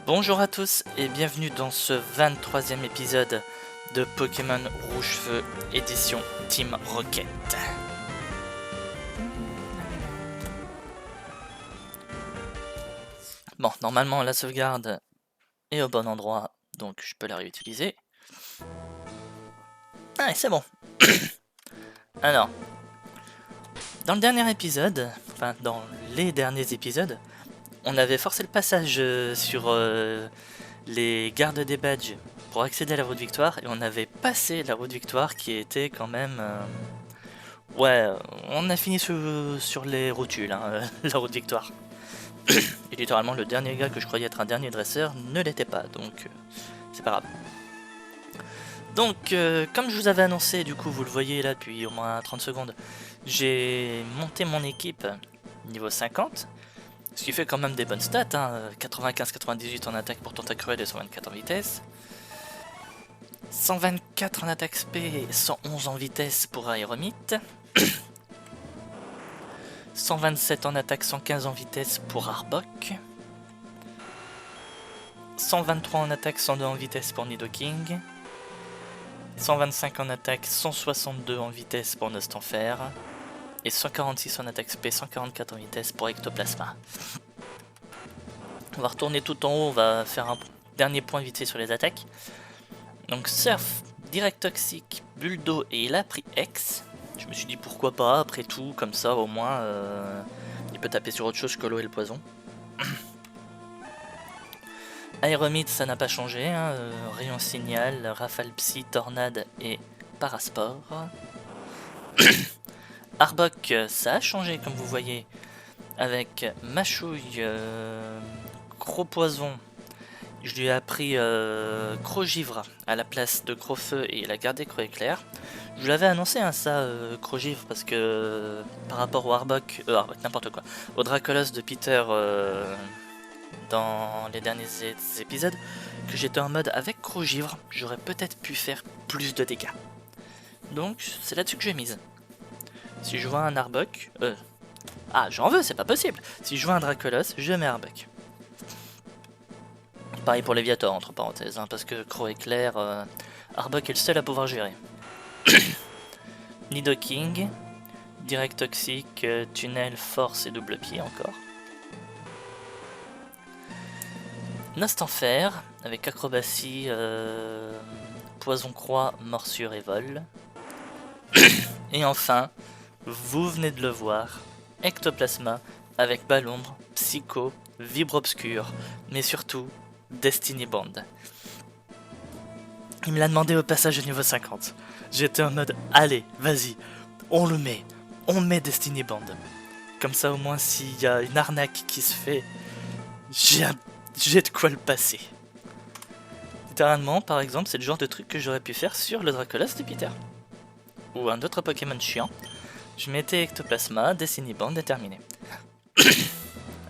Bonjour à tous et bienvenue dans ce 23e épisode de Pokémon Rouge-Feu édition Team Rocket. Bon, normalement la sauvegarde est au bon endroit, donc je peux la réutiliser. Ah, c'est bon. Alors, dans le dernier épisode, enfin dans les derniers épisodes, on avait forcé le passage sur les gardes des badges pour accéder à la route victoire, et on avait passé la route victoire qui était quand même... Ouais, on a fini sur les rotules, hein, la route victoire. Et littéralement, le dernier gars que je croyais être un dernier dresseur ne l'était pas, donc c'est pas grave. Donc, comme je vous avais annoncé, du coup, vous le voyez là depuis au moins 30 secondes, j'ai monté mon équipe niveau 50, ce qui fait quand même des bonnes stats, hein, 95-98 en attaque pour Tentacruel et 124 en vitesse. 124 en attaque spé et 111 en vitesse pour Aéromite. 127 en attaque, 115 en vitesse pour Arbok. 123 en attaque, 102 en vitesse pour Nidoking. 125 en attaque, 162 en vitesse pour Nostanfer. Et 146 en attaque spé, 144 en vitesse pour Ectoplasma. On va retourner tout en haut, on va faire un dernier point vite fait sur les attaques. Donc Surf, Direct Toxic, Buldo et il a pris X. Je me suis dit pourquoi pas, après tout, comme ça au moins il peut taper sur autre chose que l'eau et le poison. Aéromite ça n'a pas changé, hein, Rayon Signal, Rafale Psy, Tornade et Parasport. Arbok ça a changé comme vous voyez, avec Machouille, Gros Poison. Je lui ai appris Crogivre à la place de Gros Feu et il a gardé Creux Éclair. Je vous l'avais annoncé hein, ça, Crogivre, parce que par rapport au Arbok, n'importe quoi, au Dracolos de Peter dans les derniers épisodes, que j'étais en mode avec Crogivre, j'aurais peut-être pu faire plus de dégâts. Donc c'est là-dessus que j'ai mise. Si je vois un Arbok, ah j'en veux, c'est pas possible. Si je vois un Dracolos, je mets Arbok. Pareil pour Léviator entre parenthèses, hein, parce que Croc Éclair, Arbok est le seul à pouvoir gérer. Nidoking, Direct Toxic, Tunnel, Force et Double Pied encore. Nostanfer, avec Acrobatie, Poison Croix, Morsure et Vol. Et enfin, vous venez de le voir, Ectoplasma, avec Balombre, Psycho, Vibre Obscur, mais surtout Destiny Bond. Il me l'a demandé au passage au niveau 50. J'étais en mode, allez, vas-y, on met Destiny Bond. Comme ça au moins s'il y a une arnaque qui se fait, j'ai de quoi le passer. Littéralement, par exemple, c'est le genre de truc que j'aurais pu faire sur le Dracolos de Peter. Ou un autre Pokémon chiant. Je mettais Ectoplasma, Destiny Bond et terminé.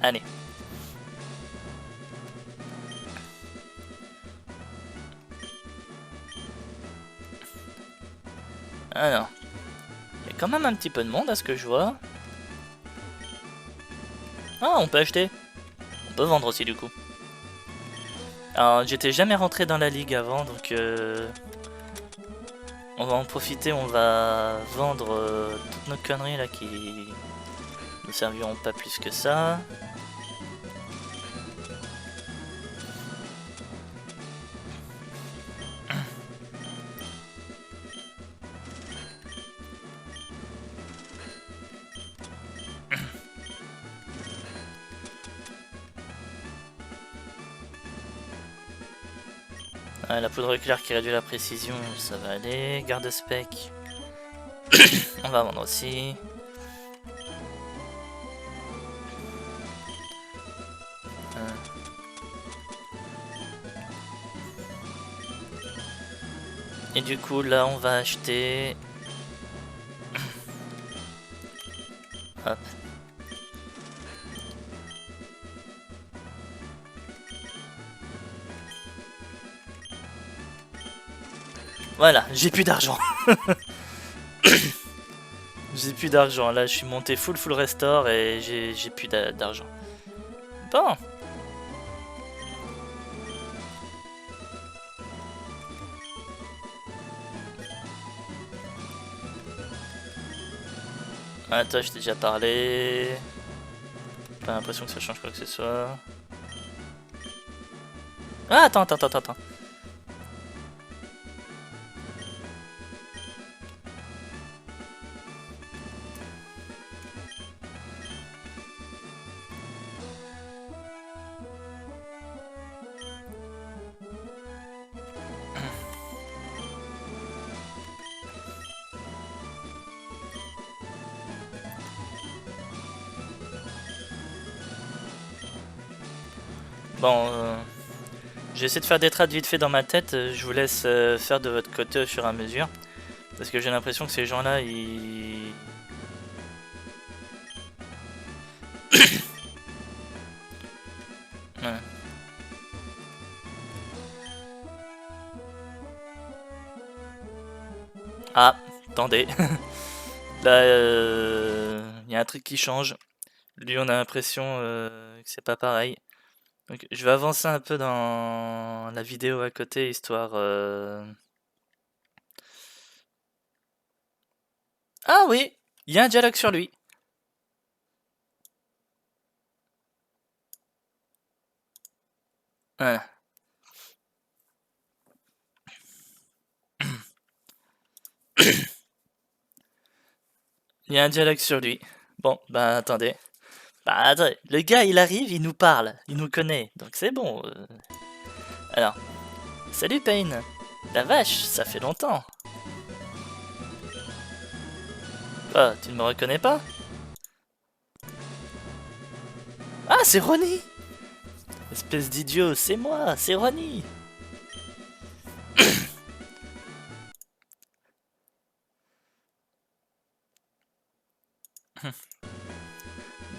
Allez. Alors, il y a quand même un petit peu de monde à ce que je vois. Ah, on peut acheter. On peut vendre aussi du coup. Alors, j'étais jamais rentré dans la ligue avant, donc on va en profiter, on va vendre toutes nos conneries là qui ne serviront pas plus que ça. La poudre éclair qui réduit la précision, ça va aller. Garde spec, on va vendre aussi. Et du coup là on va acheter... Hop. Voilà, j'ai plus d'argent. J'ai plus d'argent, là je suis monté full restore et j'ai plus d'argent. Bon. Ah, toi, je t'ai déjà parlé. Pas l'impression que ça change quoi que ce soit. Ah, attends. Bon, j'essaie de faire des trades vite fait dans ma tête. Je vous laisse faire de votre côté au fur et à mesure. Parce que j'ai l'impression que ces gens-là, ils... Ouais. Ah, attendez. Là, il y a un truc qui change. Lui, on a l'impression que c'est pas pareil. Donc, je vais avancer un peu dans la vidéo à côté, histoire... Ah oui, il y a un dialogue sur lui. Ouais. Il y a un dialogue sur lui. Bon, bah attendez. Bah attendez, le gars il arrive, il nous parle, il nous connaît, donc c'est bon. Alors, salut Payne. La vache, ça fait longtemps. Quoi, tu ne me reconnais pas? Ah, c'est Ronnie! Espèce d'idiot, c'est moi, c'est Ronnie!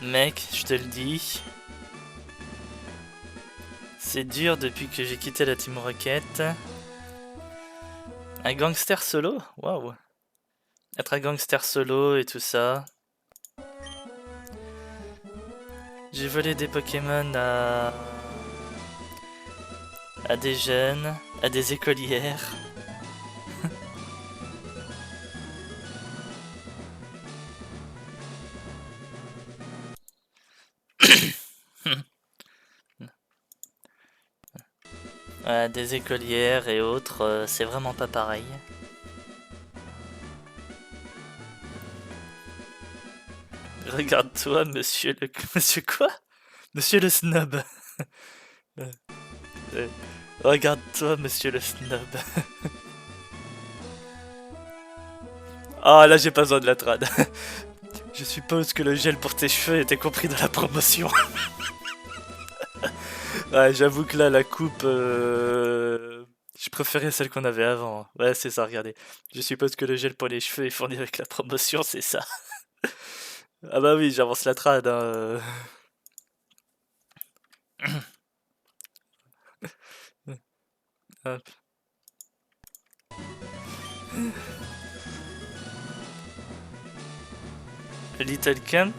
Mec, je te le dis. C'est dur depuis que j'ai quitté la Team Rocket. Un gangster solo? Waouh! Être un gangster solo et tout ça. J'ai volé des Pokémon à des jeunes, à des écolières. Des écolières et autres, c'est vraiment pas pareil. Regarde-toi, monsieur le... Monsieur quoi? Monsieur le snob. Regarde-toi, monsieur le snob. Ah, là, j'ai pas besoin de la trad. Je suppose que le gel pour tes cheveux était compris dans la promotion. Ouais, j'avoue que là, la coupe... Je préférais celle qu'on avait avant. Ouais, c'est ça, regardez. Je suppose que le gel pour les cheveux est fourni avec la promotion, c'est ça. Ah bah oui, j'avance la trad, hein. Hop. A little camp.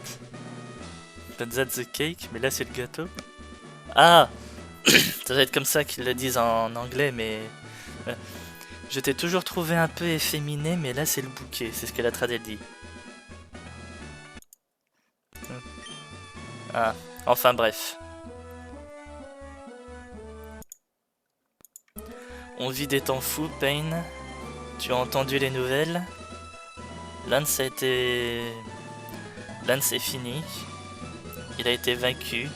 But that's the cake. Mais là, c'est le gâteau. Ah! Ça doit être comme ça qu'ils le disent en anglais, mais... Je t'ai toujours trouvé un peu efféminé, mais là, c'est le bouquet. C'est ce que la trad elle dit. Ah, enfin bref. On vit des temps fous, Payne. Tu as entendu les nouvelles? Lance a été... Lance est fini. Il a été vaincu.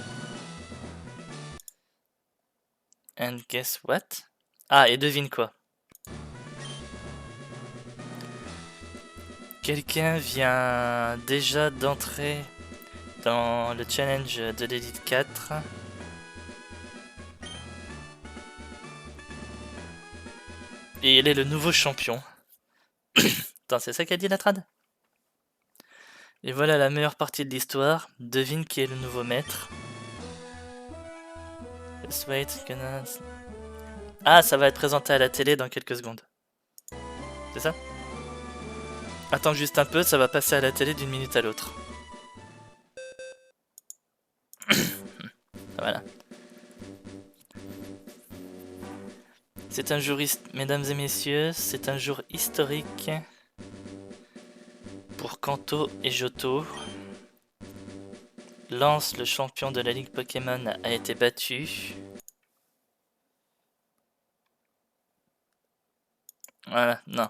And guess what? Ah, et devine quoi? Quelqu'un vient déjà d'entrer dans le challenge de l'Elite 4. Et il est le nouveau champion. Attends, c'est ça qu'a dit la trad? Et voilà la meilleure partie de l'histoire. Devine qui est le nouveau maître. Just wait, ah, ça va être présenté à la télé dans quelques secondes. C'est ça? Attends juste un peu, ça va passer à la télé d'une minute à l'autre. Voilà. C'est un jour, mesdames et messieurs, c'est un jour historique pour pour Kanto et Johto. Lance, le champion de la Ligue Pokémon, a été battu. Voilà, non.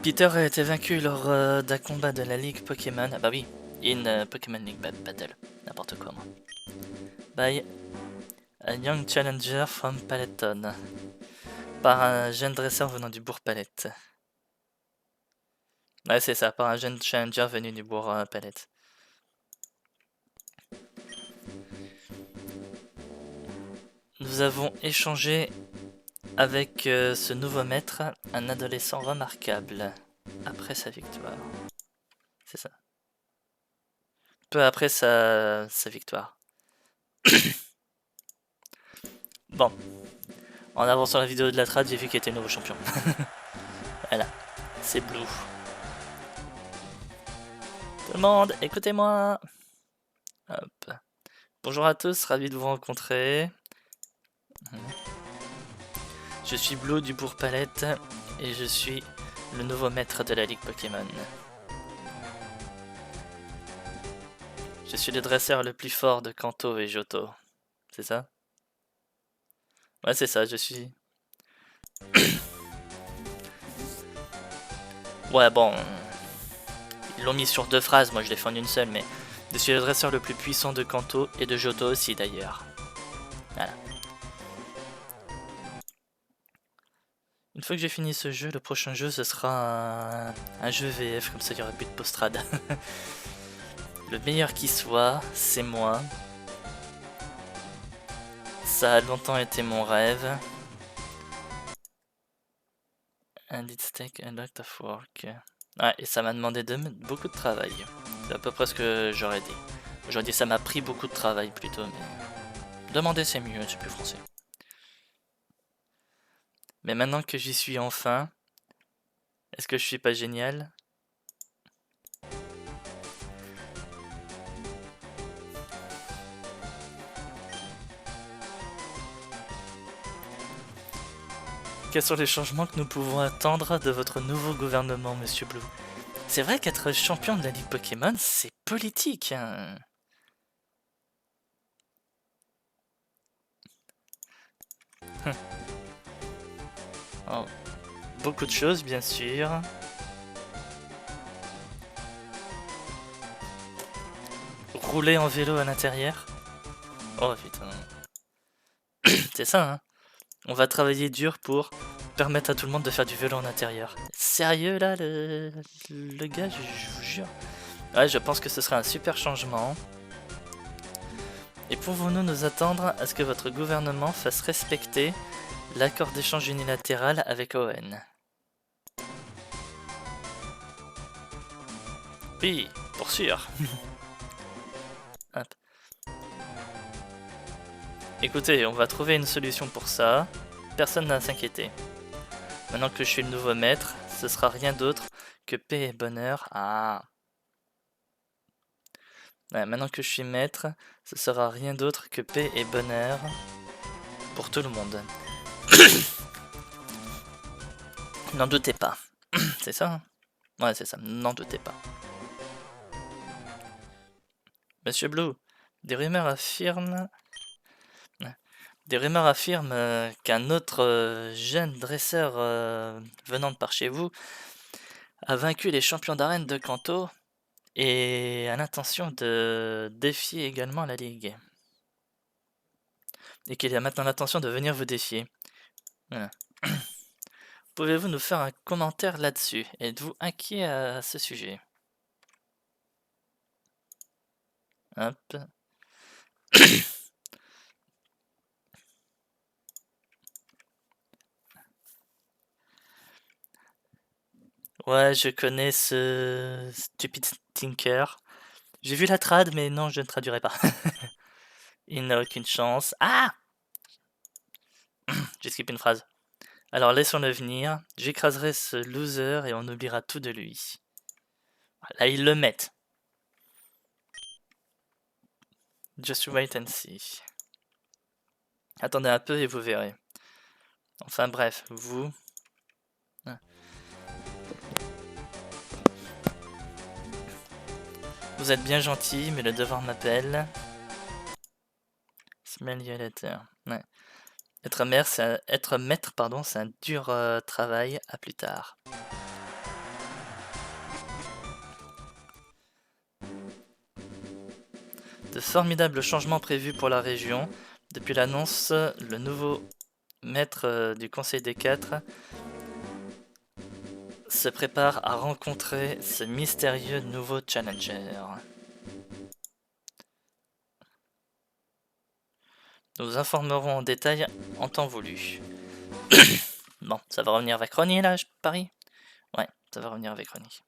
Peter a été vaincu lors d'un combat de la Ligue Pokémon. Ah bah oui, Pokémon League Battle. N'importe quoi, moi. By a young challenger from Paletton. Par un jeune dresseur venant du bourg Palette. Ouais, c'est ça, par un jeune challenger venu du bourg Palette. Nous avons échangé avec ce nouveau maître, un adolescent remarquable, après sa victoire. C'est ça. Peu après sa victoire. Bon. En avançant la vidéo de la trad, j'ai vu qu'il était le nouveau champion. Voilà. C'est Blue. Tout le monde, écoutez-moi. Hop. Bonjour à tous, ravi de vous rencontrer. Je suis Blue du bourg Palette et je suis le nouveau maître de la Ligue Pokémon. Je suis le dresseur le plus fort de Kanto et Johto. C'est ça? Ouais, c'est ça, je suis... Ouais, bon... Ils l'ont mis sur 2 phrases, moi je l'ai fait en une seule, mais... Je suis le dresseur le plus puissant de Kanto et de Johto aussi, d'ailleurs. Voilà. Une fois que j'ai fini ce jeu, le prochain jeu, ce sera un jeu VF, comme ça il y aura plus de post-trad. Le meilleur qui soit, c'est moi. Ça a longtemps été mon rêve. And it's taken a lot of work. Ouais, et ça m'a demandé beaucoup de travail. C'est à peu près ce que j'aurais dit. J'aurais dit ça m'a pris beaucoup de travail plutôt, mais... Demander c'est mieux, c'est plus français. Mais maintenant que j'y suis enfin, est-ce que je suis pas génial? Quels sont les changements que nous pouvons attendre de votre nouveau gouvernement, Monsieur Blue? C'est vrai qu'être champion de la Ligue Pokémon, c'est politique, hein. Oh. Beaucoup de choses, bien sûr. Rouler en vélo à l'intérieur. Oh putain. C'est ça, hein. On va travailler dur pour permettre à tout le monde de faire du vélo en intérieur. Sérieux là, le gars, je vous jure. Ouais, je pense que ce sera un super changement. Et pouvons-nous nous attendre à ce que votre gouvernement fasse respecter l'accord d'échange unilatéral avec Owen? Oui, pour sûr. Hop. Écoutez, on va trouver une solution pour ça. Personne n'a à s'inquiéter. Maintenant que je suis le nouveau maître, ce sera rien d'autre que paix et bonheur. Ah. Ouais, maintenant que je suis maître, ce sera rien d'autre que paix et bonheur pour tout le monde. N'en doutez pas. C'est ça, hein? Ouais, c'est ça, n'en doutez pas. Monsieur Blue, des rumeurs affirment... Des rumeurs affirment qu'un autre jeune dresseur venant de par chez vous a vaincu les champions d'arène de Kanto et a l'intention de défier également la Ligue. Et qu'il a maintenant l'intention de venir vous défier. Voilà. Pouvez-vous nous faire un commentaire là-dessus? Êtes-vous inquiet à ce sujet? Hop. Ouais, je connais ce Stupid Tinker. J'ai vu la trad, mais non, je ne traduirai pas. Il n'a aucune chance. Ah! J'ai skippé une phrase. Alors laissons-le venir. J'écraserai ce loser et on oubliera tout de lui. Là, ils le mettent. Just wait and see. Attendez un peu et vous verrez. Enfin bref, vous... Vous êtes bien gentil, mais le devoir m'appelle. Smell you later. Ouais. Être maître, pardon, c'est un dur travail. À plus tard. De formidables changements prévus pour la région. Depuis l'annonce, le nouveau maître du Conseil des Quatre se prépare à rencontrer ce mystérieux nouveau challenger. Nous vous informerons en détail en temps voulu. Bon, ça va revenir avec Ronnie là, je parie? Ouais, ça va revenir avec Ronnie.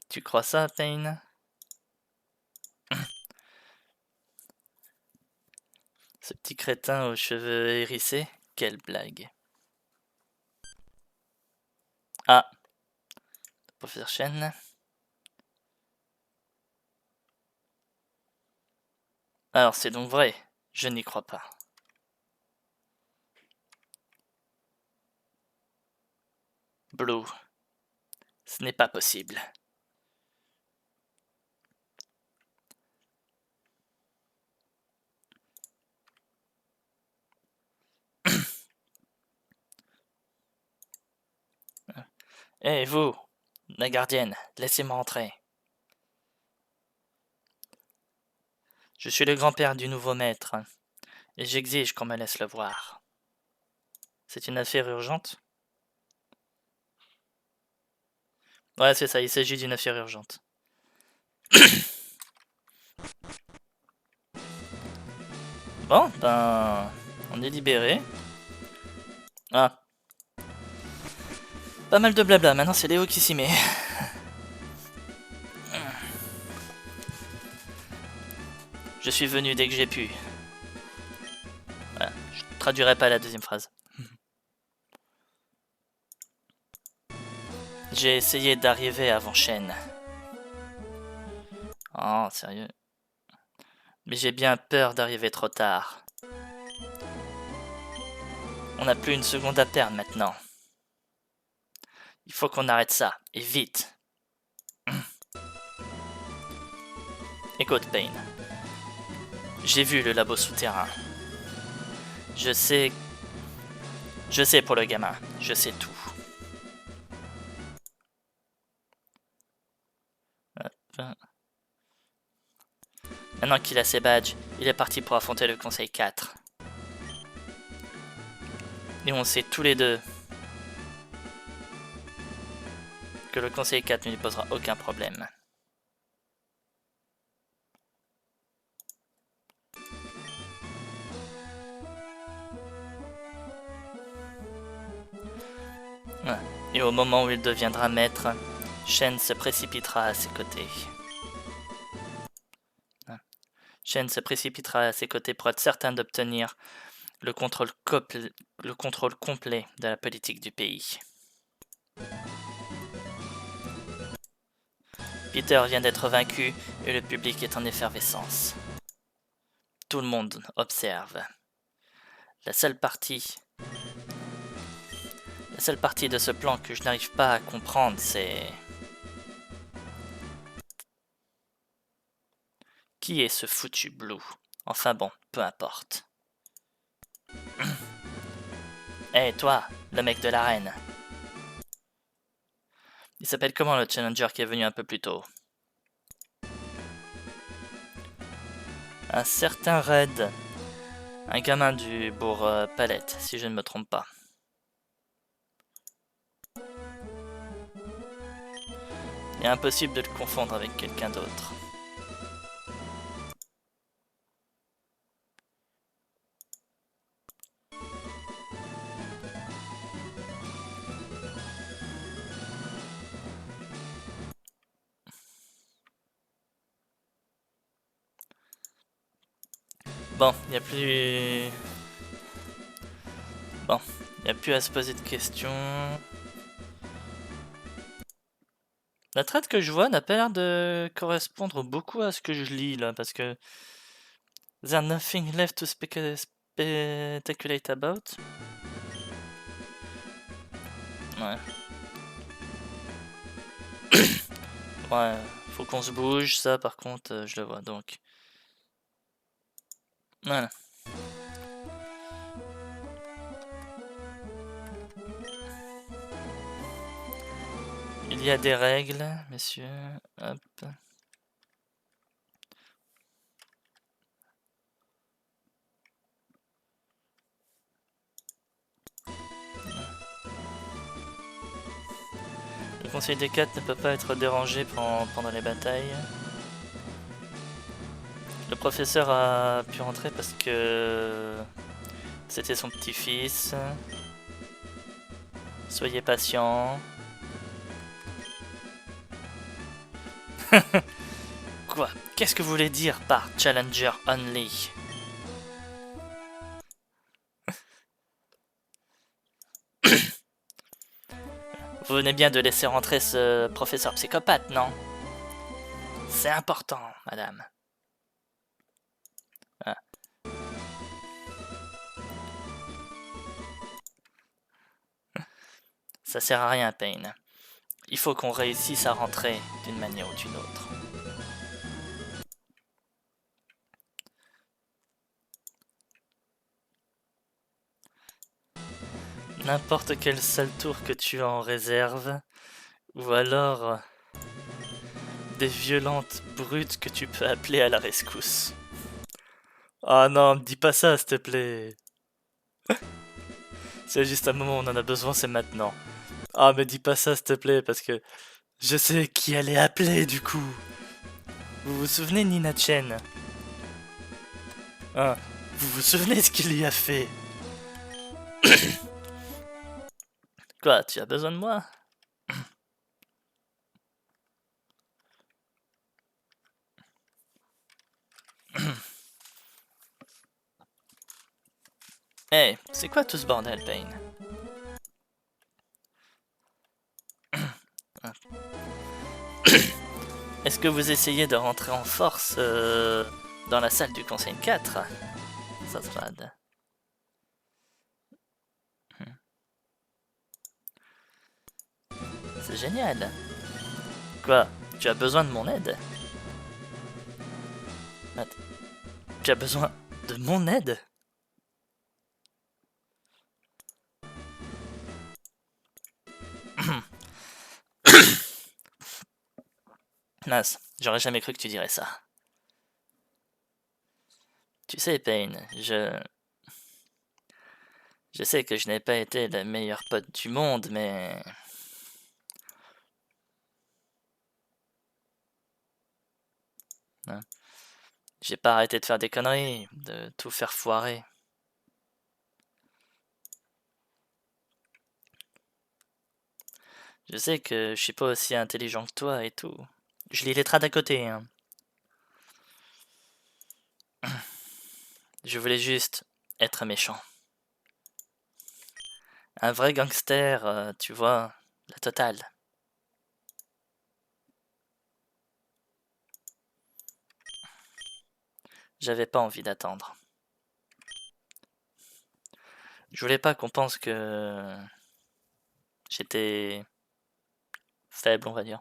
Tu crois ça, Payne? Ce petit crétin aux cheveux hérissés? Quelle blague. Ah, professeur Chen. Alors c'est donc vrai, je n'y crois pas. Blue, ce n'est pas possible. Eh vous, la gardienne, laissez-moi entrer. Je suis le grand-père du nouveau maître, et j'exige qu'on me laisse le voir. C'est une affaire urgente? Ouais, c'est ça, il s'agit d'une affaire urgente. Bon, ben... on est libéré. Ah. Pas mal de blabla, maintenant c'est Léo qui s'y met. Je suis venu dès que j'ai pu. Voilà, je traduirai pas la deuxième phrase. J'ai essayé d'arriver avant Shen. Oh, sérieux. Mais j'ai bien peur d'arriver trop tard. On n'a plus une seconde à perdre maintenant. Il faut qu'on arrête ça, et vite. Écoute, Payne. J'ai vu le labo souterrain. Je sais pour le gamin. Je sais tout. Hop. Maintenant qu'il a ses badges, il est parti pour affronter le Conseil 4. Et on sait tous les deux que le Conseil 4 ne lui posera aucun problème. Et au moment où il deviendra maître, Shen se précipitera à ses côtés. Shen se précipitera à ses côtés pour être certain d'obtenir le contrôle complet de la politique du pays. Peter vient d'être vaincu et le public est en effervescence. Tout le monde observe. La seule partie de ce plan que je n'arrive pas à comprendre, c'est... Qui est ce foutu Blue? Enfin bon, peu importe. Hé, toi, le mec de l'arène. Il s'appelle comment le challenger qui est venu un peu plus tôt? Un certain Red. Un gamin du bourg Palette, si je ne me trompe pas. Il est impossible de le confondre avec quelqu'un d'autre. Bon, il n'y a plus... Bon, il n'y a plus à se poser de questions. La traite que je vois n'a pas l'air de correspondre beaucoup à ce que je lis là, parce que... There's nothing left to speculate about. Ouais. Ouais, Faut qu'on se bouge, ça par contre, je le vois donc. Voilà. Il y a des règles, messieurs. Hop. Le conseil des 4 ne peut pas être dérangé pendant les batailles. Le professeur a pu rentrer parce que c'était son petit-fils. Soyez patient. Quoi? Qu'est-ce que vous voulez dire par Challenger Only? Vous venez bien de laisser rentrer ce professeur psychopathe, non? C'est important, madame. Ah. Ça sert à rien, Payne. Il faut qu'on réussisse à rentrer d'une manière ou d'une autre. N'importe quel sale tour que tu as en réserve, ou alors des violentes brutes que tu peux appeler à la rescousse. Ah non, me dis pas ça, s'il te plaît. C'est juste un moment où on en a besoin, c'est maintenant. Ah, me dis pas ça, s'il te plaît, parce que je sais qui allait appeler, du coup. Vous vous souvenez, Nina Chen? Hein, vous vous souvenez ce qu'il lui a fait? Quoi, tu as besoin de moi? Hey, c'est quoi tout ce bordel, Payne? Est-ce que vous essayez de rentrer en force dans la salle du Conseil 4? Ça sera... C'est génial. Quoi? Tu as besoin de mon aide? Attends. Tu as besoin de mon aide? Mince, j'aurais jamais cru que tu dirais ça. Tu sais, Payne, je sais que je n'ai pas été le meilleur pote du monde, mais... Hein? J'ai pas arrêté de faire des conneries, de tout faire foirer. Je sais que je suis pas aussi intelligent que toi et tout. Je lis les trades à côté, hein. Je voulais juste être méchant. Un vrai gangster, tu vois, la totale. J'avais pas envie d'attendre. Je voulais pas qu'on pense que j'étais faible, on va dire.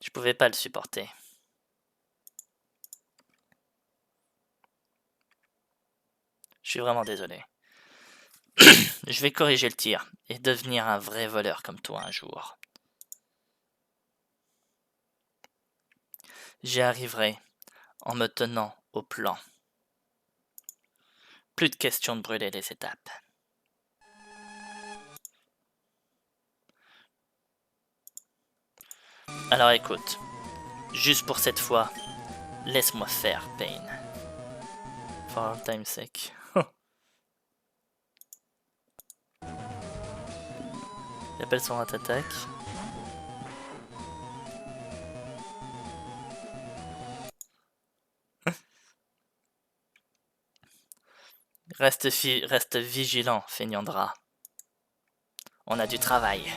Je pouvais pas le supporter. Je suis vraiment désolé. Je vais corriger le tir et devenir un vrai voleur comme toi un jour. J'y arriverai en me tenant au plan. Plus de question de brûler les étapes. Alors écoute, juste pour cette fois, laisse-moi faire, Payne. For all time's sake. Il appelle son rat-attaque. Reste vigilant, Feignandra. On a du travail.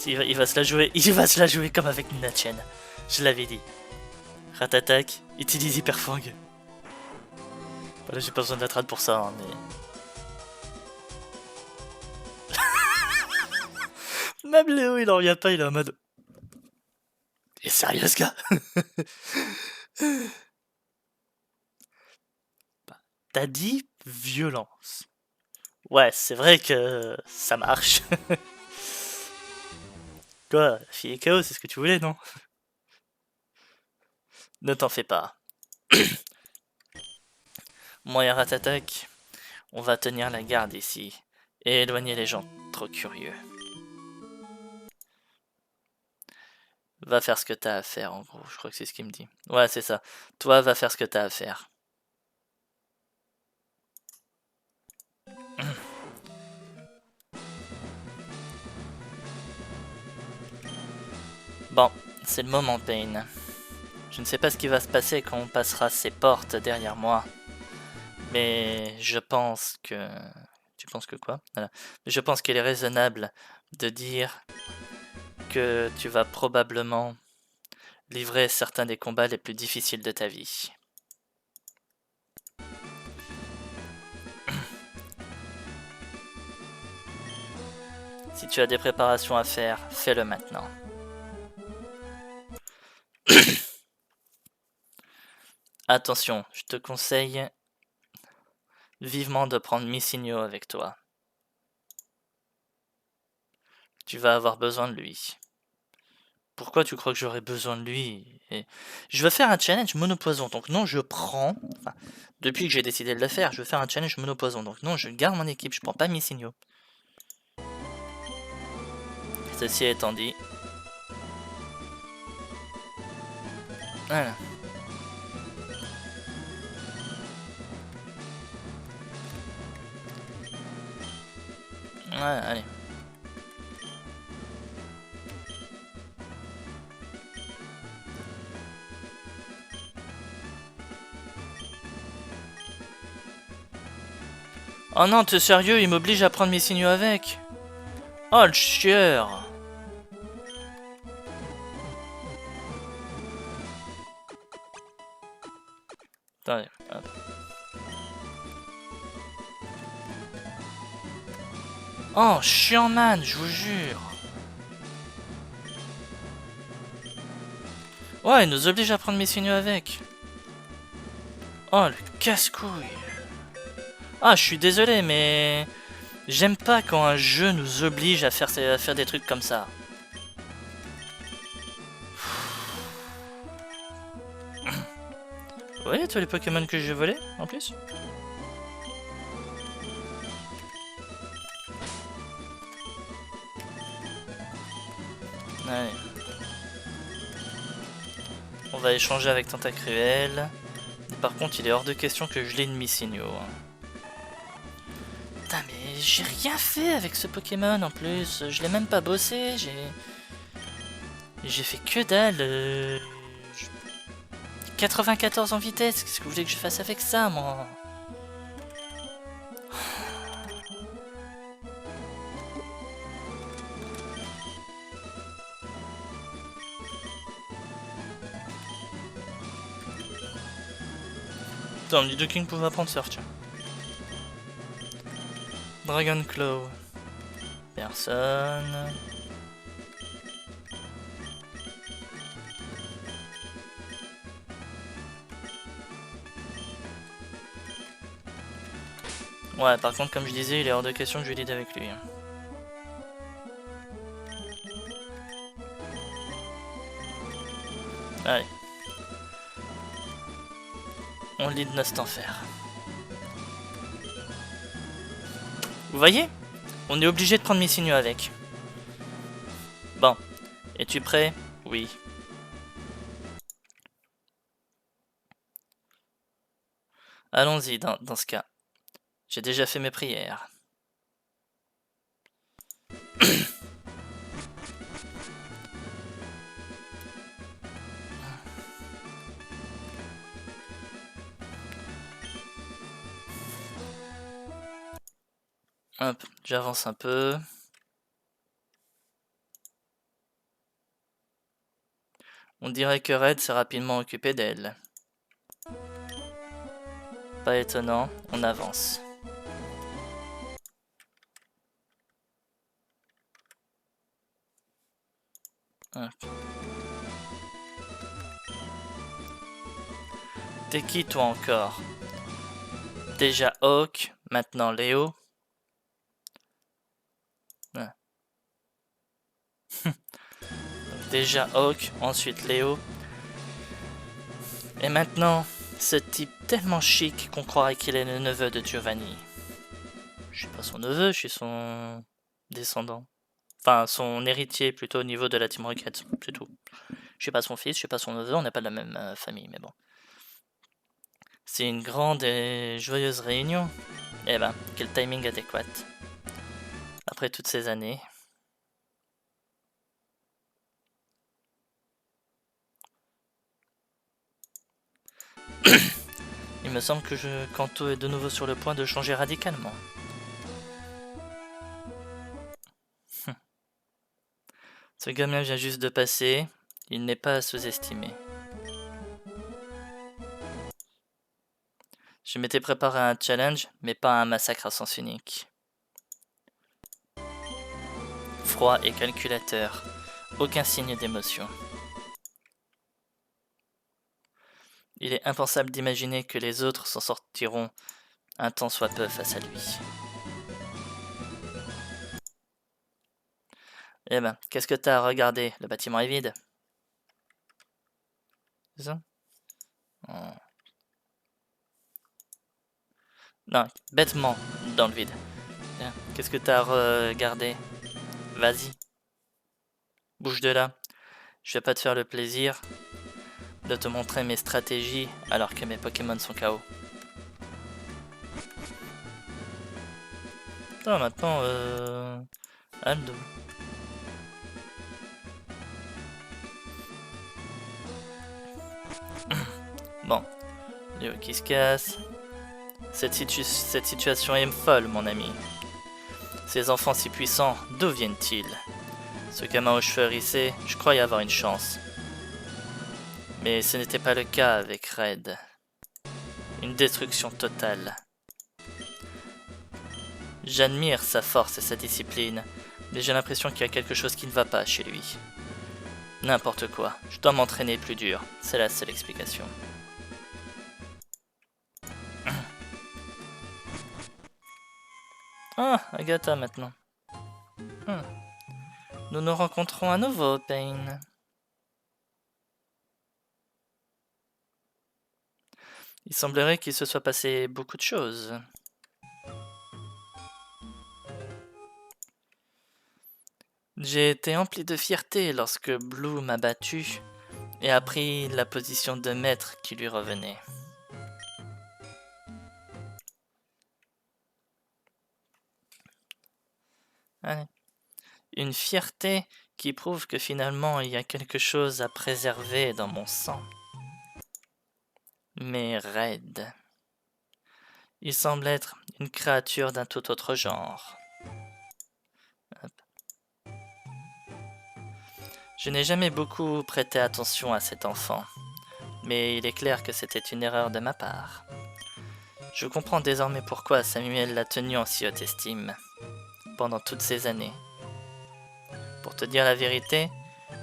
il va se la jouer comme avec Nina Chen. Je l'avais dit. Rat-attaque, utilise Hyperfang. Voilà, j'ai pas besoin de la trad pour ça, hein, mais... Même Léo, il en revient pas, il est en mode... T'es sérieux, ce gars? T'as dit violence. Ouais, c'est vrai que ça marche. Quoi, la fille est KO, c'est ce que tu voulais, non? Ne t'en fais pas. Moi et Ratatak, on va tenir la garde ici et éloigner les gens trop curieux. Va faire ce que t'as à faire, en gros, je crois que c'est ce qu'il me dit. Ouais, c'est ça. Toi, va faire ce que t'as à faire. Bon, c'est le moment, Pain. Je ne sais pas ce qui va se passer quand on passera ces portes derrière moi. Mais je pense que... Tu penses que quoi? Voilà. Je pense qu'il est raisonnable de dire que tu vas probablement livrer certains des combats les plus difficiles de ta vie. Si tu as des préparations à faire, fais-le maintenant. Attention, je te conseille vivement de prendre Missigno avec toi. Tu vas avoir besoin de lui. Pourquoi tu crois que j'aurais besoin de lui? Je veux faire un challenge monopoison, donc non, je prends... Enfin, depuis que j'ai décidé de le faire, je veux faire un challenge monopoison, donc non, je garde mon équipe, je prends pas Missigno. Ceci étant dit... Voilà. Voilà, allez. Oh non, t'es sérieux, il m'oblige à prendre mes signaux avec. Oh le chieur. Attendez, hop. Oh, chiant man, je vous jure. Ouais, il nous oblige à prendre mes signaux avec. Oh, le casse-couille. Ah, je suis désolé, mais... J'aime pas quand un jeu nous oblige à faire des trucs comme ça. Vous voyez tous les Pokémon que j'ai volés, en plus? Allez. On va échanger avec Tentacruel. Par contre, il est hors de question que je l'ai une Missigno. Putain, mais j'ai rien fait avec ce Pokémon en plus. Je l'ai même pas bossé. J'ai fait que dalle. 94 en vitesse. Qu'est-ce que vous voulez que je fasse avec ça, moi? Attends, Nidoking pouvait apprendre surf, tiens. Dragon Claw. Personne. Ouais, par contre, comme je disais, il est hors de question que je lead avec lui. Allez. On lead Nost Enfer. Vous voyez? On est obligé de prendre mes signaux avec. Bon. Es-tu prêt? Oui. Allons-y dans ce cas. J'ai déjà fait mes prières. Hop, j'avance un peu. On dirait que Red s'est rapidement occupé d'elle. Pas étonnant, on avance. Hop. T'es qui toi encore? Déjà Hawk, maintenant Léo. Ouais. Déjà Hawk, ensuite Léo. Et maintenant, ce type tellement chic qu'on croirait qu'il est le neveu de Giovanni. Je suis pas son neveu, je suis son descendant. Enfin, son héritier plutôt au niveau de la Team Rocket, c'est tout. Je suis pas son fils, je suis pas son neveu, on n'a pas de la même famille, mais bon. C'est une grande et joyeuse réunion. Eh ben, quel timing adéquat. Après toutes ces années. Il me semble que Kanto est de nouveau sur le point de changer radicalement. Ce gamin vient juste de passer, il n'est pas à sous-estimer. Je m'étais préparé à un challenge, mais pas à un massacre à sens unique. Froid et calculateur, aucun signe d'émotion. Il est impensable d'imaginer que les autres s'en sortiront un tant soit peu face à lui. Eh ben, qu'est-ce que t'as à regarder? Le bâtiment est vide. C'est ça? Oh. Non, bêtement dans le vide. Qu'est-ce que t'as à regarder? Vas-y. Bouge de là. Je vais pas te faire le plaisir de te montrer mes stratégies alors que mes Pokémon sont KO. Putain, maintenant, Aldo. Bon, Léo qui se casse. Cette situation est folle, mon ami. Ces enfants si puissants, d'où viennent-ils? Ce gamin aux cheveux hérissés, je croyais avoir une chance. Mais ce n'était pas le cas avec Red. Une destruction totale. J'admire sa force et sa discipline, mais j'ai l'impression qu'il y a quelque chose qui ne va pas chez lui. N'importe quoi, je dois m'entraîner plus dur, c'est la seule explication. Ah, Agatha maintenant. Nous nous rencontrons à nouveau, Pain. Il semblerait qu'il se soit passé beaucoup de choses. J'ai été empli de fierté lorsque Blue m'a battu et a pris la position de maître qui lui revenait. Allez. Une fierté qui prouve que finalement il y a quelque chose à préserver dans mon sang. Mais Red, il semble être une créature d'un tout autre genre. Hop. Je n'ai jamais beaucoup prêté attention à cet enfant, mais il est clair que c'était une erreur de ma part. Je comprends désormais pourquoi Samuel l'a tenu en si haute estime, pendant toutes ces années. Pour te dire la vérité,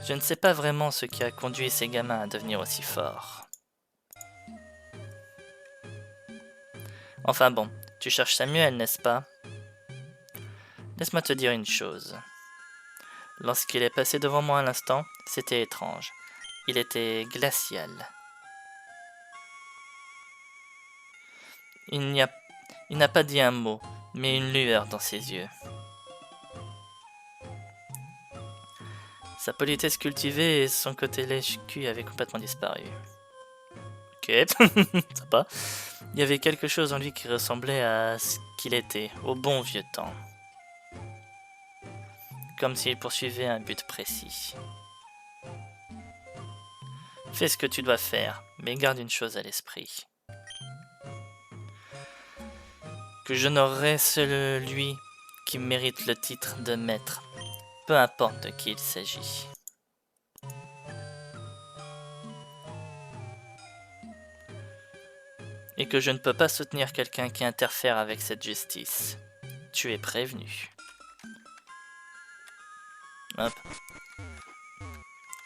je ne sais pas vraiment ce qui a conduit ces gamins à devenir aussi forts. Enfin bon, tu cherches Samuel, n'est-ce pas? Laisse-moi te dire une chose. Lorsqu'il est passé devant moi à l'instant, c'était étrange. Il était glacial. Il n'a pas dit un mot, mais une lueur dans ses yeux. Sa politesse cultivée et son côté lèche-cul avaient complètement disparu. Ok, sympa. Il y avait quelque chose en lui qui ressemblait à ce qu'il était, au bon vieux temps. Comme s'il poursuivait un but précis. Fais ce que tu dois faire, mais garde une chose à l'esprit. Que j'honorerai celui qui mérite le titre de maître, peu importe de qui il s'agit. Et que je ne peux pas soutenir quelqu'un qui interfère avec cette justice. Tu es prévenu. Hop.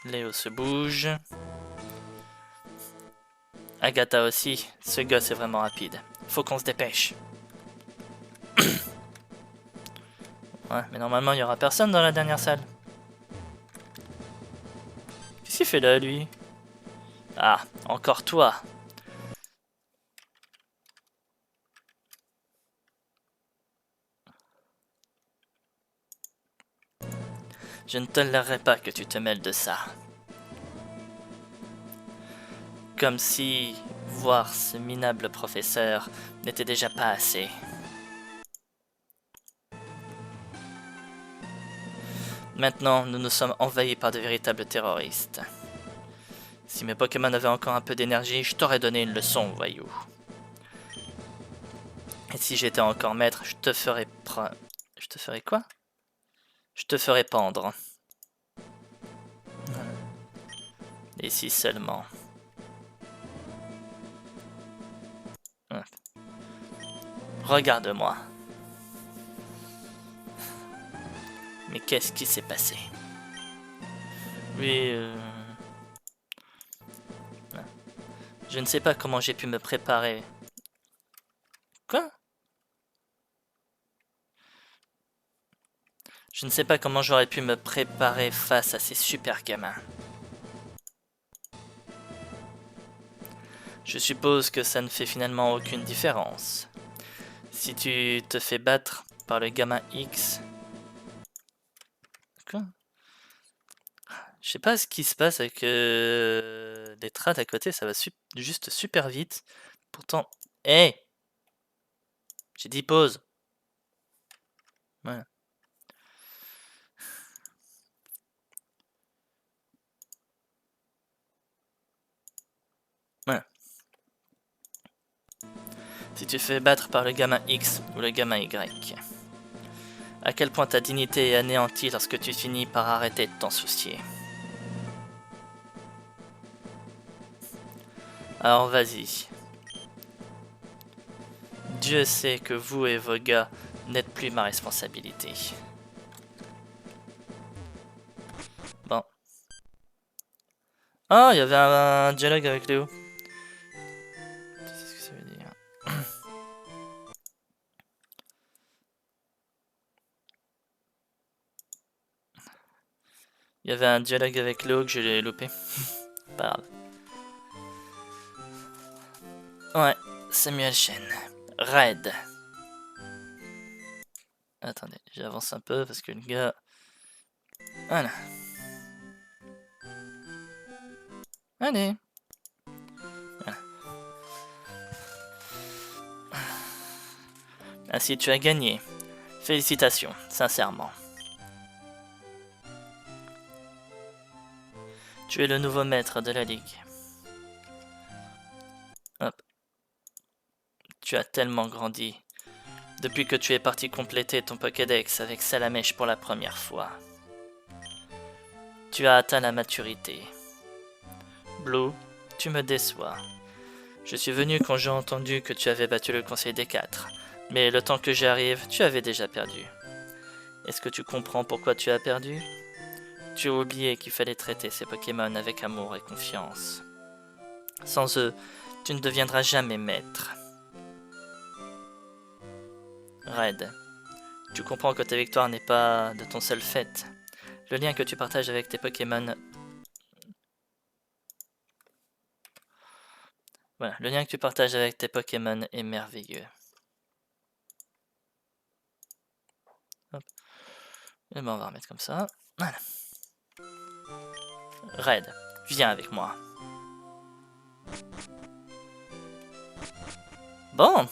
Léo se bouge. Agatha aussi. Ce gosse est vraiment rapide. Faut qu'on se dépêche. Ouais, mais normalement, il y aura personne dans la dernière salle. Qu'est-ce qu'il fait là, lui? Ah, encore toi. Je ne tolérerai pas que tu te mêles de ça. Comme si voir ce minable professeur n'était déjà pas assez. Maintenant, nous nous sommes envahis par de véritables terroristes. Si mes Pokémon avaient encore un peu d'énergie, je t'aurais donné une leçon, voyou. Et si j'étais encore maître, je te ferais Je te ferais quoi? Je te ferais pendre. Et si seulement. Regarde-moi. Mais qu'est-ce qui s'est passé? Oui, je ne sais pas comment j'ai pu me préparer. Quoi? Je ne sais pas comment j'aurais pu me préparer face à ces super gamins. Je suppose que ça ne fait finalement aucune différence. Si tu te fais battre par le gamin X... Quoi? Je sais pas ce qui se passe avec les trades à côté, ça va juste super vite. Pourtant... Hé! J'ai dit pause. Ouais. Ouais. Si tu te fais battre par le gamin X ou le gamin Y, à quel point ta dignité est anéantie lorsque tu finis par arrêter de t'en soucier. Alors vas-y. Dieu sait que vous et vos gars n'êtes plus ma responsabilité. Bon. Ah, il y avait un dialogue avec Léo. Tu sais ce que ça veut dire. Il y avait un dialogue avec Léo que je l'ai loupé. Pas grave. Ouais, Samuel Chen. Red. Attendez, j'avance un peu parce que le gars... Voilà. Allez. Voilà. Ainsi tu as gagné. Félicitations, sincèrement. Tu es le nouveau maître de la ligue. Hop. Tu as tellement grandi. Depuis que tu es parti compléter ton Pokédex avec Salamèche pour la première fois. Tu as atteint la maturité. Blue, tu me déçois. Je suis venu quand j'ai entendu que tu avais battu le Conseil des 4. Mais le temps que j'arrive, tu avais déjà perdu. Est-ce que tu comprends pourquoi tu as perdu? Tu as oublié qu'il fallait traiter ces Pokémon avec amour et confiance. Sans eux, tu ne deviendras jamais maître. Red, tu comprends que ta victoire n'est pas de ton seul fait. Le lien que tu partages avec tes Pokémon... Voilà, le lien que tu partages avec tes Pokémon est merveilleux. Hop. Et ben on va remettre comme ça. Voilà. Red, viens avec moi. Bon.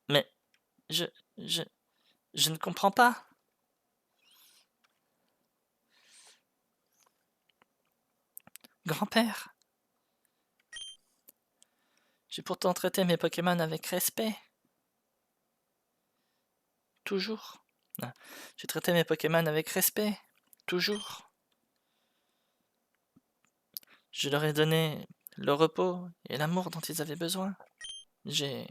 Mais je, je, je ne comprends pas. Grand-père. J'ai pourtant traité mes Pokémon avec respect. Toujours. J'ai traité mes Pokémon avec respect. Toujours. Je leur ai donné le repos et l'amour dont ils avaient besoin. Je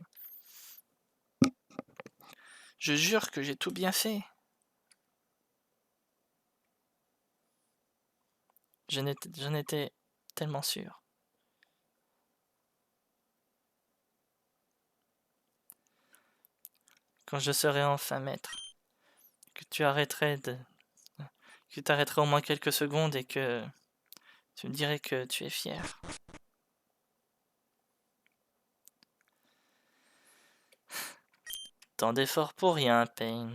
Je jure que j'ai tout bien fait. J'en étais tellement sûr. Quand je serai enfin maître, que tu arrêterais que tu t'arrêterais au moins quelques secondes et que tu me dirais que tu es fier. Tant d'efforts pour rien, Pain.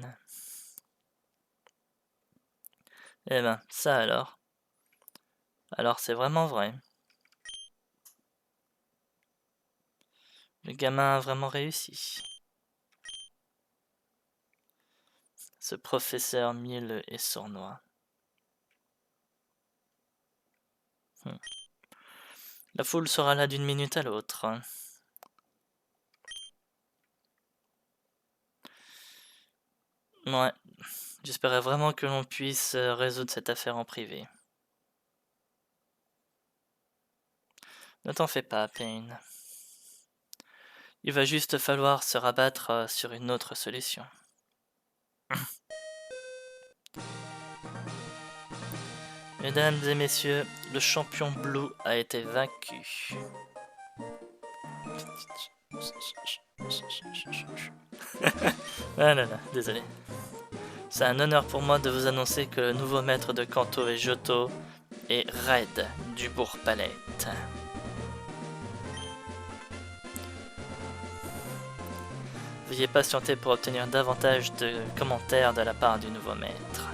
Eh ben, ça alors. Alors c'est vraiment vrai. Le gamin a vraiment réussi. Ce professeur mielleux et sournois. La foule sera là d'une minute à l'autre. Ouais, j'espérais vraiment que l'on puisse résoudre cette affaire en privé. Ne t'en fais pas, Payne. Il va juste falloir se rabattre sur une autre solution. Mesdames et messieurs, le champion Blue a été vaincu. Ah là là, désolé. C'est un honneur pour moi de vous annoncer que le nouveau maître de Kanto et Johto est Red du Bourg-Palette. Veuillez patienter pour obtenir davantage de commentaires de la part du nouveau maître.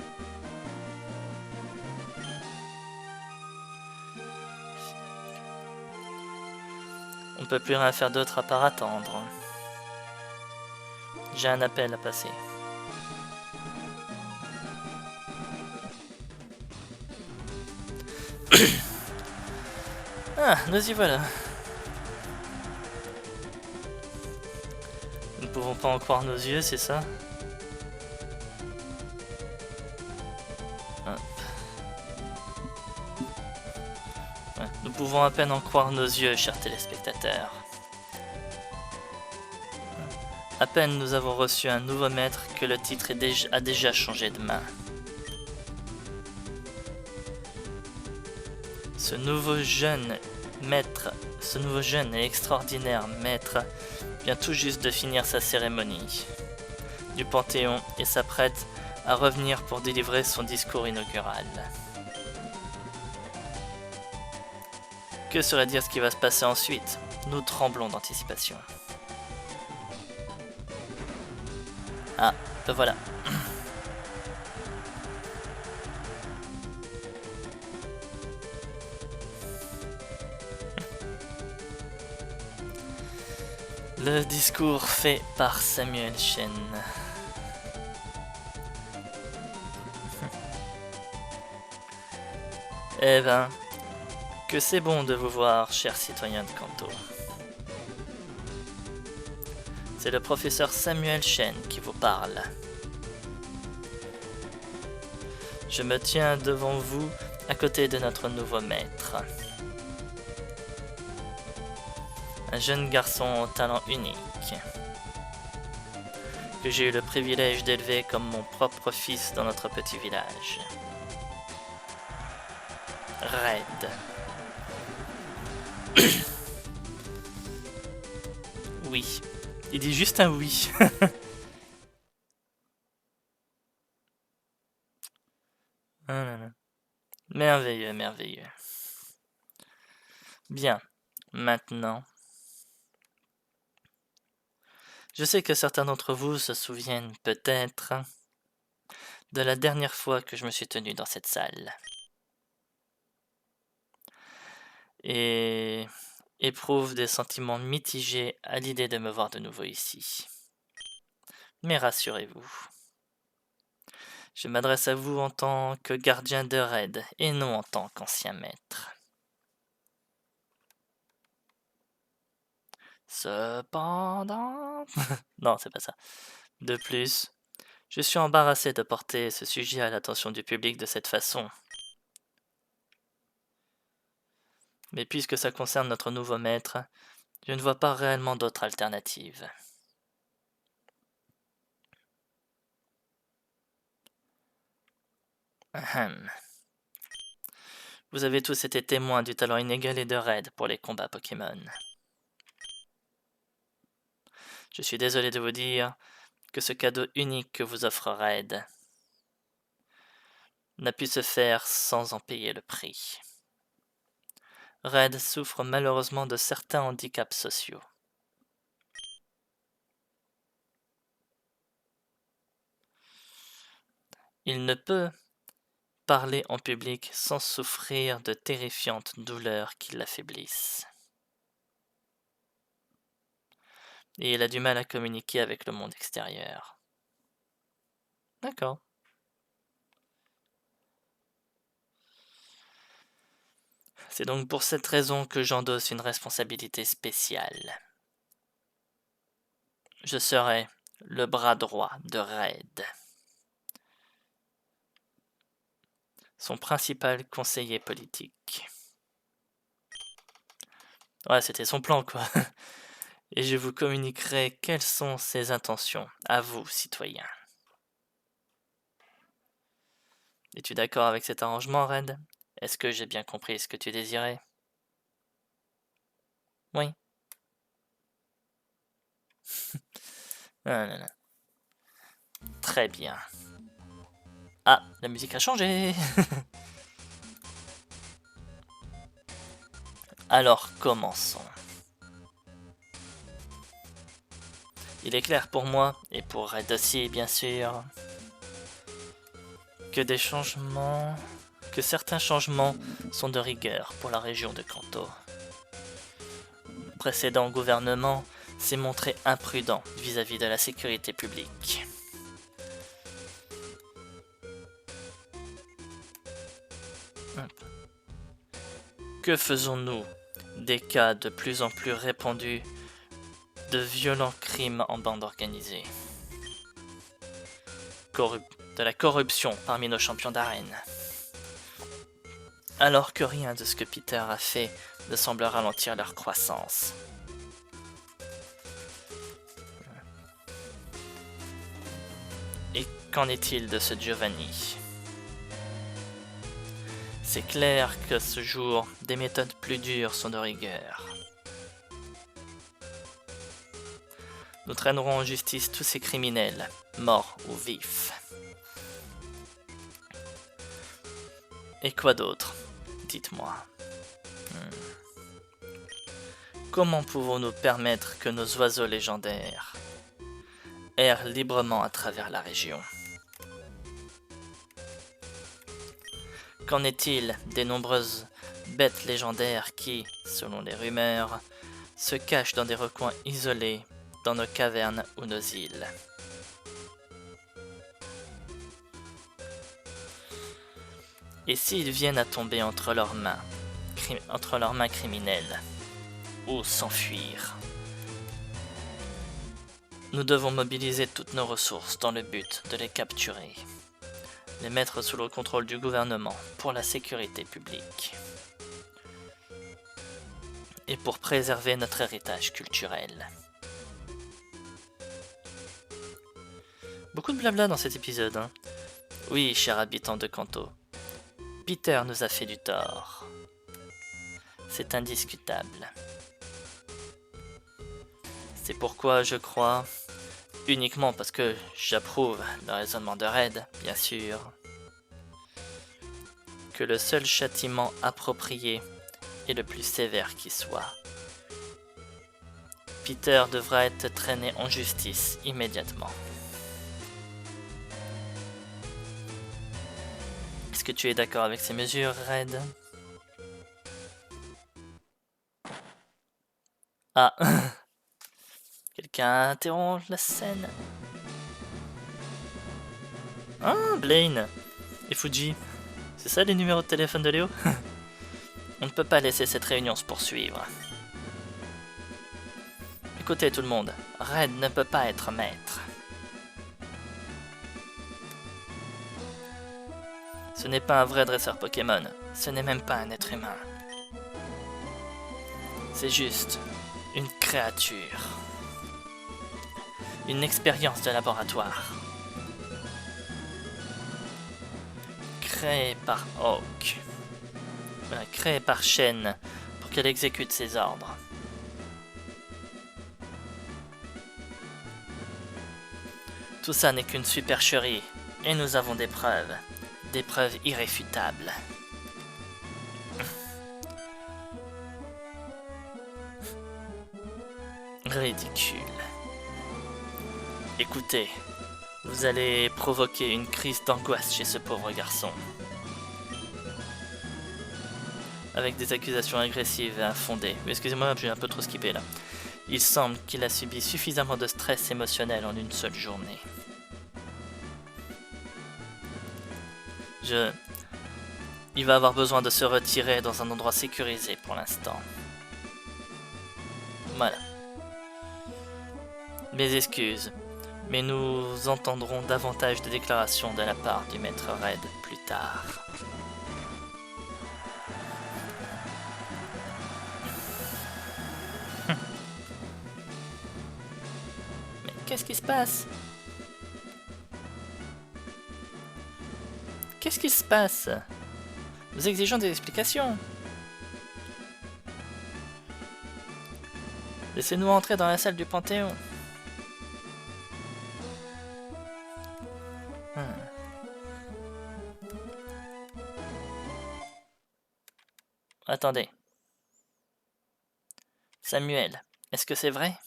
On ne peut plus rien faire d'autre à part attendre. J'ai un appel à passer. Ah, nous y voilà. Nous ne pouvons pas en croire nos yeux, c'est ça? Hop. Ouais, nous pouvons à peine en croire nos yeux, chers téléspectateurs. À peine nous avons reçu un nouveau maître que le titre a déjà changé de main. Ce nouveau jeune et extraordinaire maître vient tout juste de finir sa cérémonie du Panthéon et s'apprête à revenir pour délivrer son discours inaugural. Que serait dire ce qui va se passer ensuite? Nous tremblons d'anticipation. Ah, ben voilà. Le discours fait par Samuel Chen. Eh ben, que c'est bon de vous voir, chers citoyens de Kanto. C'est le professeur Samuel Chen qui vous parle. Je me tiens devant vous à côté de notre nouveau maître. Un jeune garçon au talent unique, que j'ai eu le privilège d'élever comme mon propre fils dans notre petit village. Red. Oui. Il dit juste un oui. Ah là là. Merveilleux, merveilleux. Bien. Maintenant. Je sais que certains d'entre vous se souviennent peut-être de la dernière fois que je me suis tenu dans cette salle. Et éprouve des sentiments mitigés à l'idée de me voir de nouveau ici. Mais rassurez-vous, je m'adresse à vous en tant que gardien de Red et non en tant qu'ancien maître. Cependant... non, c'est pas ça. De plus, je suis embarrassé de porter ce sujet à l'attention du public de cette façon. Mais puisque ça concerne notre nouveau maître, je ne vois pas réellement d'autre alternative. Ahem. Vous avez tous été témoins du talent inégalé de Red pour les combats Pokémon. Je suis désolé de vous dire que ce cadeau unique que vous offre Red n'a pu se faire sans en payer le prix. Red souffre malheureusement de certains handicaps sociaux. Il ne peut parler en public sans souffrir de terrifiantes douleurs qui l'affaiblissent. Et il a du mal à communiquer avec le monde extérieur. D'accord. C'est donc pour cette raison que j'endosse une responsabilité spéciale. Je serai le bras droit de Red, son principal conseiller politique. Ouais, c'était son plan, quoi. Et je vous communiquerai quelles sont ses intentions, à vous, citoyens. Es-tu d'accord avec cet arrangement, Red? Est-ce que j'ai bien compris ce que tu désirais? Oui. Non, non, non. Très bien. Ah, la musique a changé. Alors, commençons. Il est clair pour moi, et pour Red aussi, bien sûr, que certains changements sont de rigueur pour la région de Kanto. Le précédent gouvernement s'est montré imprudent vis-à-vis de la sécurité publique. Que faisons-nous des cas de plus en plus répandus de violents crimes en bande organisée? De la corruption parmi nos champions d'arène. Alors que rien de ce que Peter a fait ne semble ralentir leur croissance. Et qu'en est-il de ce Giovanni? C'est clair que ce jour, des méthodes plus dures sont de rigueur. Nous traînerons en justice tous ces criminels, morts ou vifs. Et quoi d'autre? Dites-moi. Comment pouvons-nous permettre que nos oiseaux légendaires errent librement à travers la région? Qu'en est-il des nombreuses bêtes légendaires qui, selon les rumeurs, se cachent dans des recoins isolés dans nos cavernes ou nos îles? Et s'ils viennent à tomber entre leurs mains criminelles, ou s'enfuir? Nous devons mobiliser toutes nos ressources dans le but de les capturer, les mettre sous le contrôle du gouvernement pour la sécurité publique et pour préserver notre héritage culturel. Beaucoup de blabla dans cet épisode, hein. Oui, chers habitants de Kanto, Peter nous a fait du tort. C'est indiscutable. C'est pourquoi je crois, uniquement parce que j'approuve le raisonnement de Red, bien sûr, que le seul châtiment approprié est le plus sévère qui soit. Peter devra être traîné en justice immédiatement. Est-ce que tu es d'accord avec ces mesures, Red? Ah, quelqu'un interrompt la scène? Ah, Blaine et Fuji, c'est ça les numéros de téléphone de Léo? On ne peut pas laisser cette réunion se poursuivre. Écoutez tout le monde, Red ne peut pas être maître. Ce n'est pas un vrai dresseur Pokémon, ce n'est même pas un être humain. C'est juste une créature. Une expérience de laboratoire. créée par Hawk. Voilà, créée par Shen pour qu'elle exécute ses ordres. Tout ça n'est qu'une supercherie, et nous avons des preuves irréfutables. Ridicule. Écoutez, vous allez provoquer une crise d'angoisse chez ce pauvre garçon. Avec des accusations agressives et infondées. Excusez-moi, j'ai un peu trop skippé là. Il semble qu'il a subi suffisamment de stress émotionnel en une seule journée. Il va avoir besoin de se retirer dans un endroit sécurisé pour l'instant. Voilà. Mes excuses, mais nous entendrons davantage de déclarations de la part du maître Red plus tard. Mais qu'est-ce qui se passe? Qu'est-ce qui se passe? Nous exigeons des explications. Laissez-nous entrer dans la salle du Panthéon. Attendez. Samuel, est-ce que c'est vrai?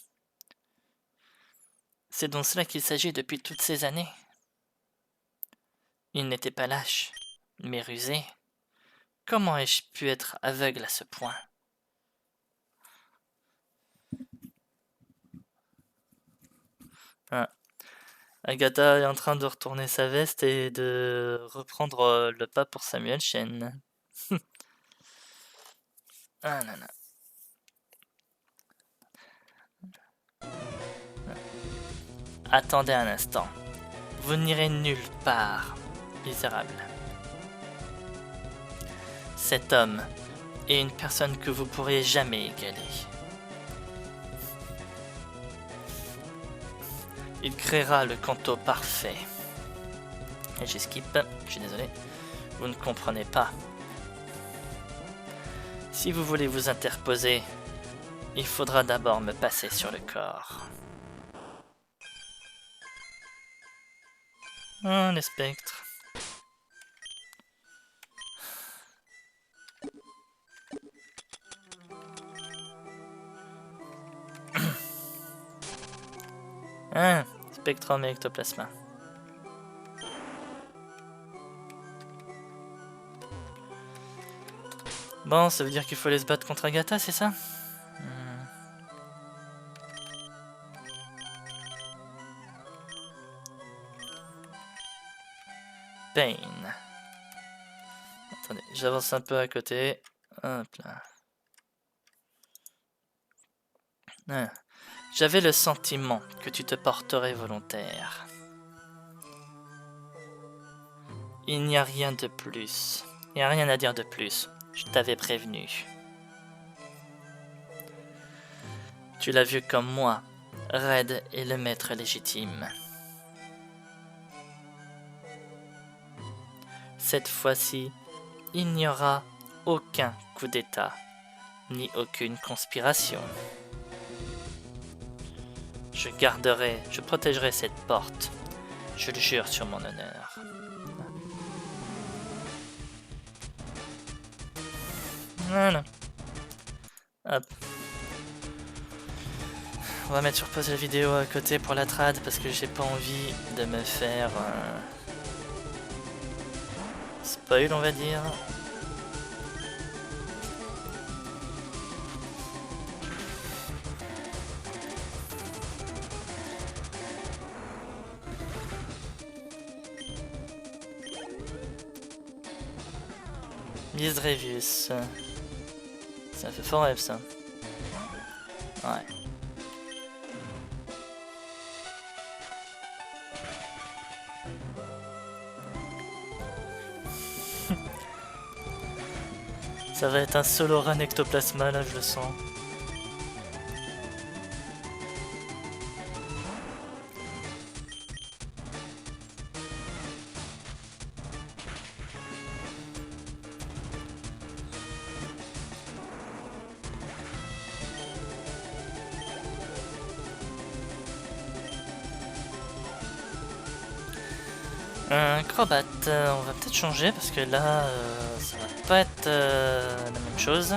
C'est donc cela qu'il s'agit depuis toutes ces années. Il n'était pas lâche, mais rusé. Comment ai-je pu être aveugle à ce point? Ah. Agatha est en train de retourner sa veste et de reprendre le pas pour Samuel Shen. Ah non, non. Attendez un instant. Vous n'irez nulle part, misérable. Cet homme est une personne que vous pourriez jamais égaler. Il créera le canto parfait. Et j'ai skip, je suis désolé. Vous ne comprenez pas. Si vous voulez vous interposer, il faudra d'abord me passer sur le corps. Oh, les spectres. Ah, Spectrum et Ectoplasma. Bon, ça veut dire qu'il faut aller se battre contre Agatha, c'est ça? Pain. Attendez, j'avance un peu à côté. Hop là. Ah. J'avais le sentiment que tu te porterais volontaire. Il n'y a rien de plus. Il n'y a rien à dire de plus. Je t'avais prévenu. Tu l'as vu comme moi. Red est le maître légitime. Cette fois-ci, il n'y aura aucun coup d'état, ni aucune conspiration. Je protégerai cette porte. Je le jure sur mon honneur. Voilà. Hop. On va mettre sur pause la vidéo à côté pour la trad parce que j'ai pas envie de me faire spoil, on va dire. Misdrevius. Ça fait fort rêve ça. Ouais. Ça va être un solo run Ectoplasma là, je le sens. Un Crobat, on va peut-être changer parce que là, ça va pas être la même chose.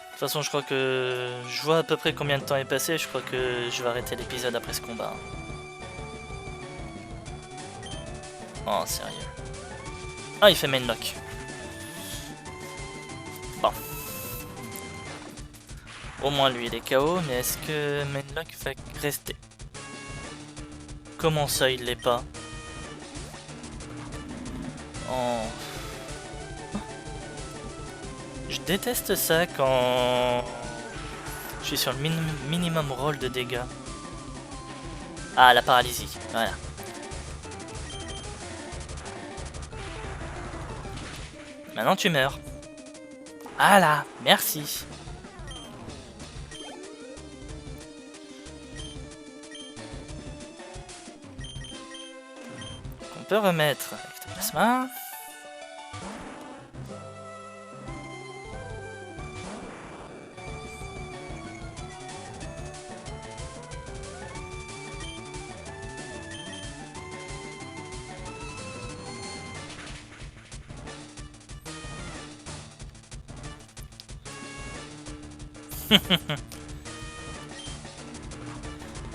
De toute façon, je crois que je vois à peu près combien de temps est passé. Je crois que je vais arrêter l'épisode après ce combat. Oh, sérieux. Ah, il fait main lock. Bon. Au moins, lui, il est KO. Mais est-ce que main lock va rester? Comment ça, il l'est pas? Oh. Je déteste ça quand je suis sur le minimum roll de dégâts. Ah, la paralysie, voilà. Maintenant tu meurs. Ah là, merci. On peut remettre ectoplasma.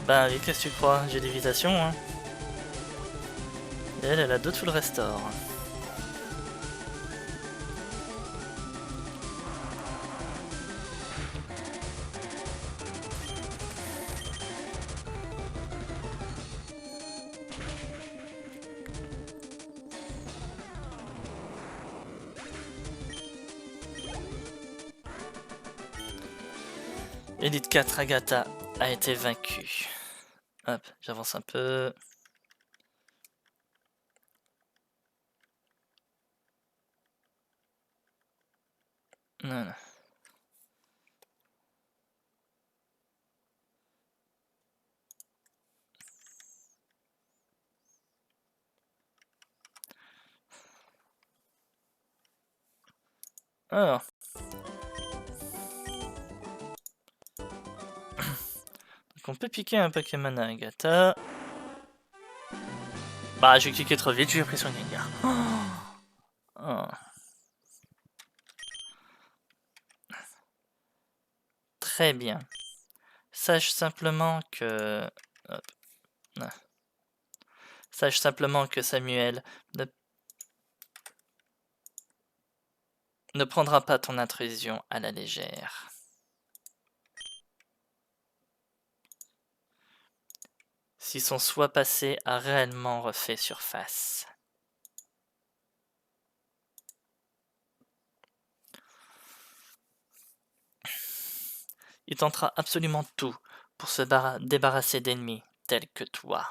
Bah oui, qu'est-ce que tu crois? J'ai l'évitation, hein. Et elle a d'autres full restore. Elite 4 Agatha a été vaincue. Hop, j'avance un peu. Voilà. Alors. Donc on peut piquer un Pokémon à Agatha. Bah j'ai cliqué trop vite, j'ai pris son dégât. Oh. Très bien. Sache simplement que... Hop. Sache simplement que Samuel ne prendra pas ton intrusion à la légère. Si son soi passé a réellement refait surface. Il tentera absolument tout pour se débarrasser d'ennemis tels que toi.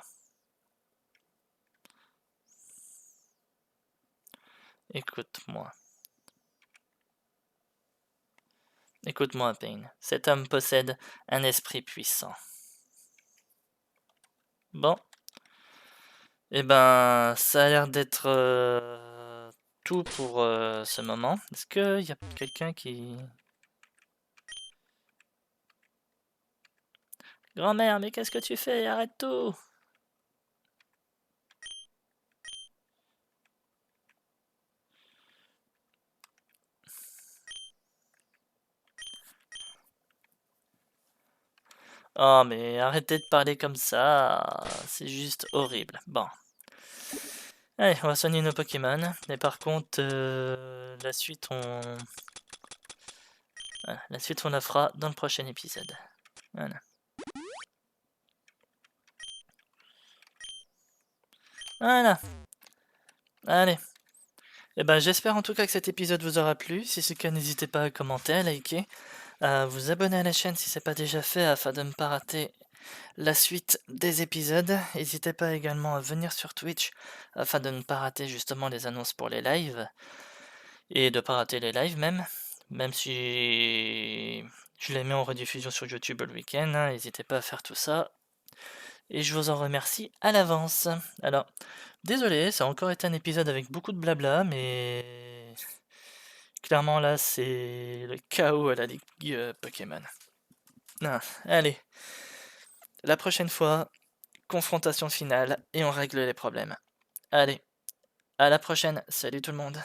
Écoute-moi. Écoute-moi, Pain. Cet homme possède un esprit puissant. Bon. Eh ben, ça a l'air d'être tout pour ce moment. Est-ce qu'il y a quelqu'un qui... Grand-mère, mais qu'est-ce que tu fais? Arrête tout! Oh, mais arrêtez de parler comme ça, c'est juste horrible. Bon. Allez, on va soigner nos Pokémon. Mais par contre, la suite, voilà, la suite, on la fera dans le prochain épisode. Voilà. Voilà. Allez. Et ben, j'espère en tout cas que cet épisode vous aura plu. Si c'est le cas, n'hésitez pas à commenter, à liker, à vous abonner à la chaîne si c'est pas déjà fait afin de ne pas rater la suite des épisodes. N'hésitez pas également à venir sur Twitch afin de ne pas rater justement les annonces pour les lives et de ne pas rater les lives même si je les mets en rediffusion sur YouTube le week-end. N'hésitez pas à faire tout ça et je vous en remercie à l'avance. Alors, Désolé, ça a encore été un épisode avec beaucoup de blabla, mais clairement là c'est le chaos à la Ligue Pokémon. Ah, allez, la prochaine fois, confrontation finale et on règle les problèmes. Allez, à la prochaine, salut tout le monde.